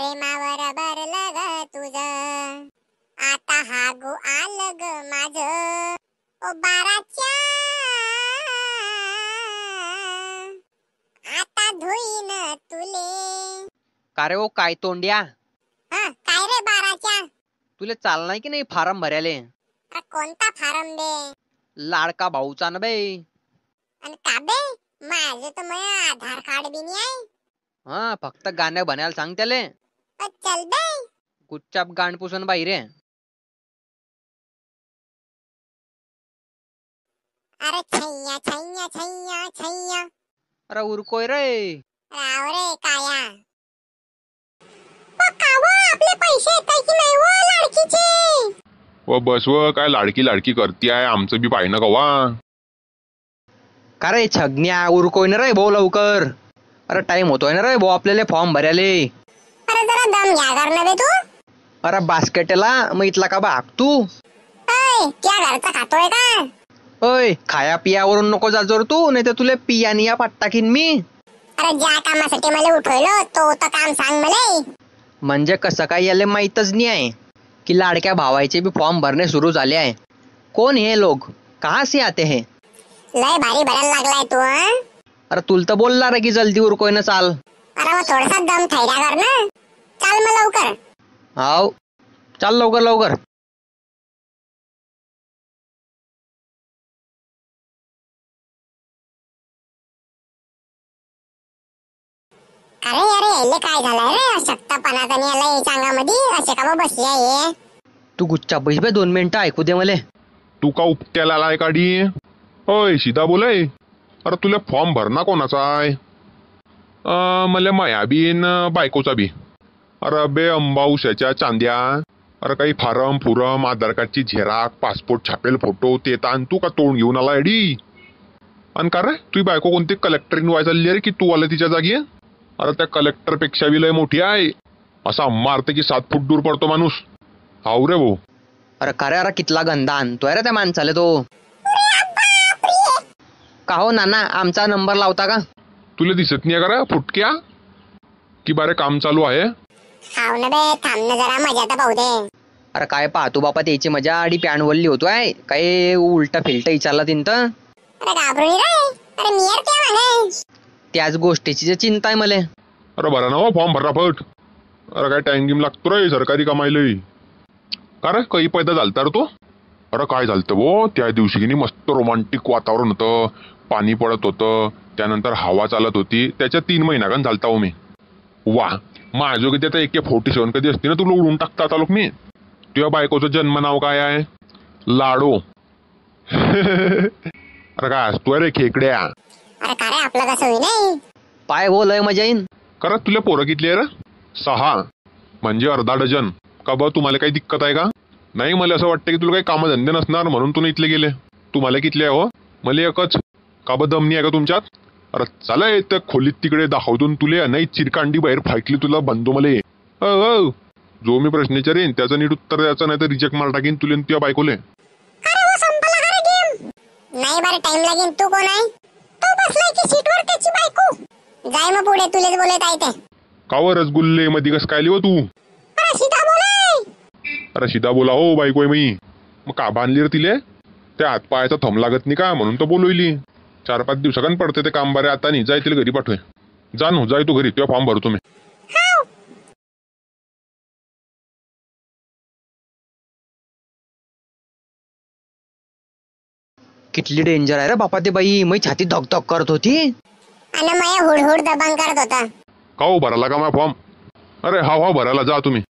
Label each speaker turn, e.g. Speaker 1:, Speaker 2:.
Speaker 1: प्रेमावर भरलं ग तुझं, आता हागू आलं ग माझं. ओ बाराच्या आता धुईन तुले.
Speaker 2: का रे ओ काय तोंड्या,
Speaker 1: काय रे बाराच्या?
Speaker 2: तुले चालणार की नाही फारम भरायले?
Speaker 1: कोणता फारम बे?
Speaker 2: लाडका भाऊचा ना बे.
Speaker 1: आणि का बे, माझं तर माझं आधार कार्ड बी नाही आहे.
Speaker 2: हा, फक्त गाणं बनायला सांग त्याले.
Speaker 1: चल बे.
Speaker 2: गुच्चाप गाण पुसून बाहेर ये.
Speaker 1: अरे छैया छैया छैया छैया.
Speaker 2: अरे उरकोय रे.
Speaker 1: राव रे काया. कावा आपले पैसे येताय की नाही व लाडकीचे?
Speaker 3: व बस व काय लाडकी लाडकी करती आहे, आमचं बी पाहिनं कवा.
Speaker 2: का रे छगन्या, उरकोय ना रे भाऊ लवकर. अरे टाइम होतोय ना रे भाऊ आपल्याला फॉर्म भरायले.
Speaker 1: अरे जरा दम घ्या कर ना बे तू.
Speaker 2: अरे बास्केटला मग इथला का बाग तू?
Speaker 1: त्या घरचा खातोय का?
Speaker 2: ओय, खाया पियावरून नको जाजोर तू, नाही तर तुला पियानिया टाकीन मी.
Speaker 1: अरे ज्या कामासाठी मला उठवलं तो काम सांग मला.
Speaker 2: म्हणजे कसं काय याले माहीतच नाही आहे की लाडक्या भावाचे भी फॉर्म भरने सुरू झाले आहे. कोण हे लोग, कहाँ से आते हैं?
Speaker 1: लय भारी भरायला लागलाय तू.
Speaker 2: अरे तुला तर बोलला रे की जल्दी उरकोय ना चाल.
Speaker 1: अरे मग थोडासा दम थैर्या कर ना. चाल मग लवकर.
Speaker 2: हाव, चाल लवकर लवकर.
Speaker 1: अरे अरे याले काय झालंय रे? अशक्तपणाचा नाही आला याच्या अंगामध्ये. असे का मग बसले आहे?
Speaker 2: तू गुच्चा बैस बे, 2 मिनिटं ऐकू दे मले.
Speaker 3: तू का उपट्याला आलाय काढी? होय सीधा बोलाय. अरे तुला फॉर्म भरणा कोणाचा आहे? मला माया बी न बायकोचा बी. अरे बे अंबाऊशाच्या चांद्या. अरे काही फारम फुरम, आधार कार्डची झेराक, पासपोर्ट छापेल फोटो ते ताण तू का तोंड घेऊन आला एडी? आणि का रे तुझी बायको कोणती कलेक्टरीन व्हायला चालली रे की तू आला तिच्या जागी? अरे त्या कलेक्टर पेक्षा बी लय मोठी आहे. असा मारते की 7 फूट दूर पडतो माणूस. हाव रे भाऊ.
Speaker 2: अरे का रे, अरे कितला गंदा आणतोय रे त्या माणसाला तो. का हो नाना, आमचा नंबर लावता का?
Speaker 3: तुला दिसत नाही का रे फुटक्या की बारे काम चालू आहे?
Speaker 1: हाव ना बे, थांब ना जरा, मजा तर पाहू दे.
Speaker 2: अरे काय पाहतो बापा त्याची मजा आडी पॅन वल्ली होतोय. काय उलटा फिलटा विचारला तिंत.
Speaker 1: अरे घाबरून रे. अरे मी यार क्या म्हणे?
Speaker 2: त्याच गोष्टीची जे चिंता आहे मले.
Speaker 3: अरे भरा ना फॉर्म भरा फट. अरे काय टाइम गिम लागतो रे सरकारी कमाईले. का रे काही पैदा झालता रे तो? अरे काय झालतं वो, त्या दिवशी की मस्त रोमांटिक वातावरण होतं, पाणी पडत होतं, त्यानंतर हवा चालत होती. त्याच्या 3 महिन्याकन झालता हो मी. वा, माझं किती आता AK-47 कधी असते ना तुला उडून टाकता आता लोक मी. तुझ्या बायकोचं जन्म नाव काय आहे? लाडो. अरे काय असतोय रे खेकड्या.
Speaker 1: अरे का रे आपलं कसं होईल?
Speaker 2: पाय हो लय मजा येईन.
Speaker 3: खरं तुला पोरं कितली आहे रे? 6 म्हणजे अर्धा डझन. का बा तुम्हाला काही दिक्कत आहे का? नाही, मला असं वाटतं की तुला काही कामधंदे नसणार म्हणून तुम्ही इथले गेले. तुम्हाला कितले आहे हो? मला एकच. का बा दम नाही आहे का तुमच्यात? अरे चला त्या खोलीत तिकडे दाखवतून तुले नाही चिरकांडी बाहेर फायकली तुला बंदो मले. जो मी प्रश्न विचारेन त्याचं नीट उत्तर द्यायचं, नाही तर रिजेक्ट मार टाकीन तुले तुझ्या बायकोले.
Speaker 1: नाही बरं टाइम लागेल. तू कोण आहे? तो बसलाय की सीटवर त्याची बायको. जाय मग पुढे, तुलेच बोलत आहे ते.
Speaker 3: काव रसगुल्ले मध्ये कस काय लिहो तू?
Speaker 1: अरे सीधा बोलाय.
Speaker 3: अरे सीधा बोला हो, बायको आहे मी. मग का बांधली रे तिले? त्या हातपायाचा थंब लागत नाही का म्हणून तर बोलवली. 4-5 दिवसाकन पडते ते काम बरे. आता नाही, जाय तिला घरी पाठवे. जाणू जाय तू घरी, तुझ्या फॉर्म भरतो मी.
Speaker 2: कितली डेंजर आहे रे बापा ते बाई. मी छाती धक धक करत होती
Speaker 1: आणि मग हुडहुड दबंग करत होता.
Speaker 3: का हो भराला का माझा फॉर्म? अरे हा भरायला जा तुम्ही.